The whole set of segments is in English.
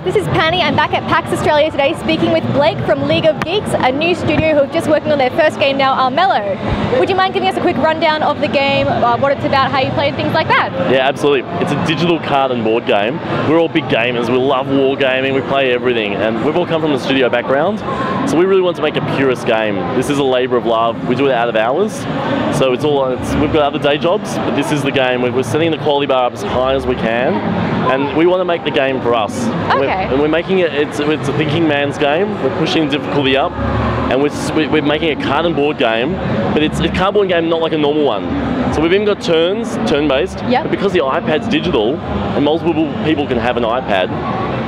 this is Panny. I'm back at PAX Australia today speaking with Blake from League of Geeks, a new studio who are just working on their first game now, Armello. Would you mind giving us a quick rundown of the game, what it's about, how you play and things like that? Yeah, absolutely. It's a digital card and board game. We're all big gamers, we love wargaming, we play everything, and we've all come from the studio background, so we really want to make a purist game. This is a labour of love. We do it out of hours, so we've got other day jobs, but this is the game. We're setting the quality bar up as high as we can, and we want to make the game for us. Okay. We're making it, it's a thinking man's game. We're pushing difficulty up, and we're making a card and board game, but it's a card board game, not like a normal one. So we've even got turn-based, but because the iPad's digital, and multiple people can have an iPad,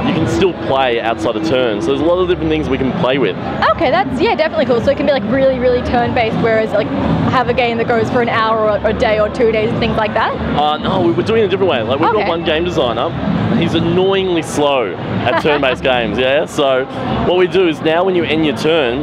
you can still play outside of turn. So there's a lot of different things we can play with. Okay, that's definitely cool. So it can be like really, really turn-based, whereas like have a game that goes for an hour or a day or 2 days and things like that? No, we're doing it a different way. Like we've got one game designer. He's annoyingly slow at turn-based games, So what we do is now when you end your turn,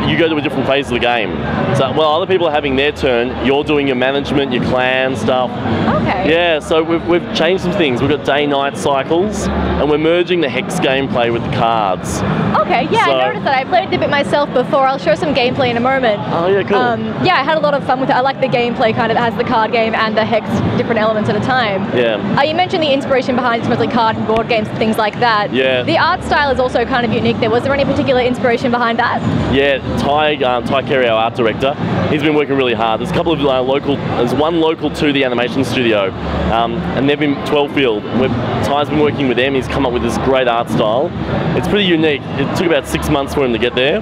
you go to a different phase of the game. So while other people are having their turn, you're doing your management, your clan stuff. Okay. Yeah, so we've changed some things. We've got day-night cycles, and we're merging the hex gameplay with the cards. Okay, yeah, so, I noticed that. I played a bit myself before. I'll show some gameplay in a moment. Oh yeah, cool. Yeah, I had a lot of fun with it. I like the gameplay kind of, it has the card game and the hex different elements at a time. Yeah. You mentioned the inspiration behind especially card and board games and things like that. Yeah. The art style is also kind of unique there. Was there any particular inspiration behind that? Yeah, Ty Carey, our art director, he's been working really hard. There's a couple of there's one local to the animation studio, and they've been 12 Field. Ty's been working with them. He's come up with this great art style. It's pretty unique. It took about 6 months for him to get there.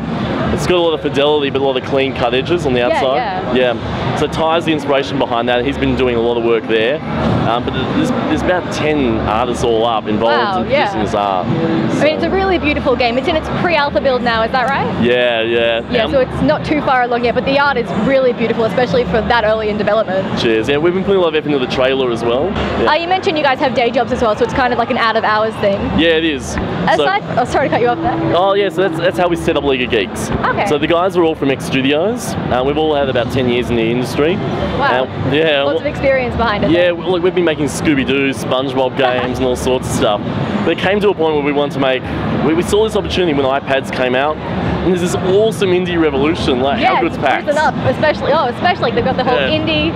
It's got a lot of fidelity, but a lot of clean cut edges on the outside. Yeah. So Ty's the inspiration behind that. He's been doing a lot of work there. But there's about 10 artists all up involved in producing this art. So. I mean, it's a really beautiful game. It's in its pre-alpha build now, is that right? Yeah. Yeah, so it's not too far along yet, but the art is really beautiful, especially for that early in development. Cheers. Yeah, we've been putting a lot of effort into the trailer as well. Yeah. You mentioned you guys have day jobs as well, so it's kind of like an out-of-hours thing. Yeah, it is. Sorry to cut you off there. Oh yeah, so that's how we set up League of Geeks. Okay. So the guys are all from X Studios. We've all had about 10 years in the industry. Wow. Lots of experience behind it. Yeah, look, we've been making Scooby-Doo, SpongeBob games and all sorts of stuff. But it came to a point where we wanted to make, we saw this opportunity when iPads came out, and there's this awesome indie revolution. Like, how good's PAX? Yeah, up, especially they've got the whole indie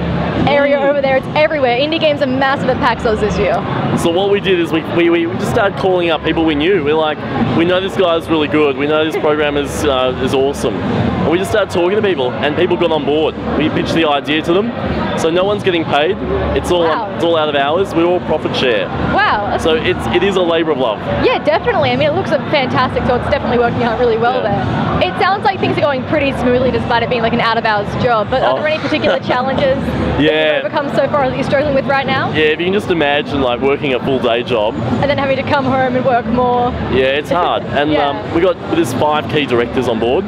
area over there. It's everywhere. Indie games are massive at PAX Aus this year. So what we did is we just started calling up people we knew. We're like, we know this guy's really good. We know this program is awesome. And we just started talking to people, and people got on board. We pitched the idea to them. So no one's getting paid. It's all out of hours. We're all profit share. Wow. So it is a labour of love. Yeah, definitely. I mean, it looks fantastic. So it's definitely working out really well there. It sounds like things are going pretty smoothly despite it being like an out-of-hours job. But are there any particular challenges that you've overcome so far that you're struggling with right now? Yeah, if you can just imagine like working a full day job and then having to come home and work more. Yeah, it's hard. And there's 5 key directors on board.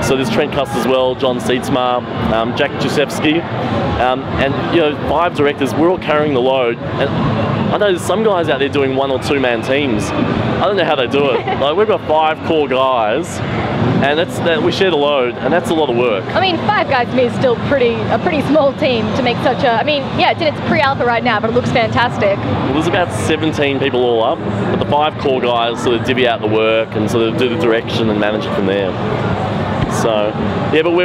So there's Trent Cuss as well, John Seatsma, Jack Jusevsky, and 5 directors. We're all carrying the load. And I know there's some guys out there doing 1 or 2 man teams. I don't know how they do it. Like we've got 5 core guys, and we share the load, and that's a lot of work. I mean, 5 guys to me is still a pretty small team to make such a. I mean, yeah, it's in its pre-alpha right now, but it looks fantastic. Well, there's about 17 people all up, but the 5 core guys sort of divvy out the work and sort of do the direction and manage it from there. So, yeah, but we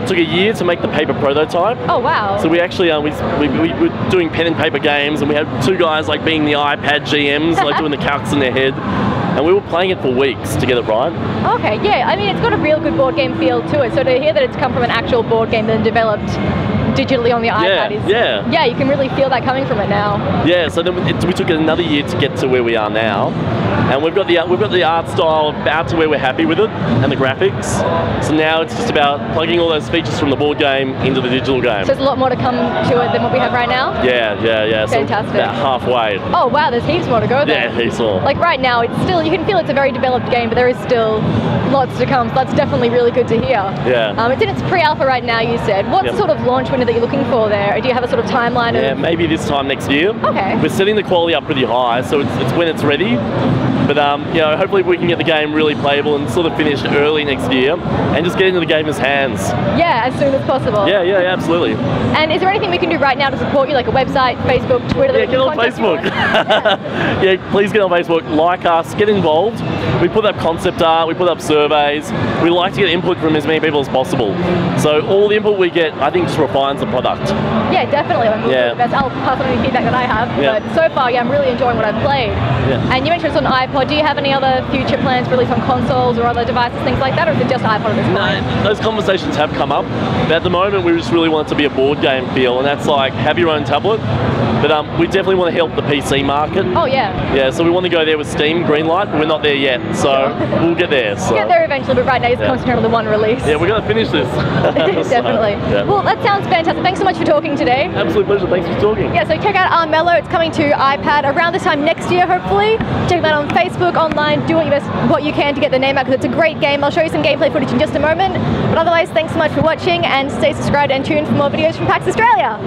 took a year to make the paper prototype. Oh wow! So we actually we were doing pen and paper games, and we had 2 guys like being the iPad GMs, like doing the calcs in their head, and we were playing it for weeks to get it right. Okay, yeah. I mean, it's got a real good board game feel to it. So to hear that it's come from an actual board game then developed digitally on the iPad is you can really feel that coming from it now. Yeah. So then we took it another year to get to where we are now. And we've got the art style about to where we're happy with it, and the graphics. So now it's just about plugging all those features from the board game into the digital game. So there's a lot more to come to it than what we have right now? Yeah. Fantastic. So about halfway. Oh wow, there's heaps more to go there. Yeah, heaps more. Like right now, it's still, you can feel it's a very developed game, but there is still lots to come. So that's definitely really good to hear. Yeah. It's in its pre-alpha right now, you said. What sort of launch window that you're looking for there? Do you have a sort of timeline? Yeah, maybe this time next year. Okay. We're setting the quality up pretty high, so it's when it's ready. But you know, hopefully we can get the game really playable and sort of finished early next year, and just get into the gamers' hands. Yeah, as soon as possible. Yeah, absolutely. And is there anything we can do right now to support you, like a website, Facebook, Twitter? Yeah, get on Facebook. Yeah, please get on Facebook, like us, get involved. We put up concept art, we put up surveys. We like to get input from as many people as possible. So all the input we get, I think, just refines the product. Yeah, definitely. We'll do the best. I'll pass on any feedback that I have. But so far, I'm really enjoying what I've played. And you mentioned it's on iPod. Do you have any other future plans for release on consoles or other devices, things like that, or is it just iPod at this point? No, those conversations have come up. But at the moment, we just really want it to be a board game feel, and that's like, have your own tablet. But we definitely want to help the PC market. Oh, yeah. Yeah, so we want to go there with Steam, Greenlight, but we're not there yet. So we'll get there. So. We'll get there eventually, but right now you're concentrating on the one release. Yeah, we're going to finish this. Definitely. So, well, that sounds fantastic. Thanks so much for talking today. Absolute pleasure. Thanks for talking. Yeah, so check out Armello. It's coming to iPad around this time next year, hopefully. Check that on Facebook, online. Do what you can to get the name out, because it's a great game. I'll show you some gameplay footage in just a moment. But otherwise, thanks so much for watching, and stay subscribed and tuned for more videos from PAX Australia.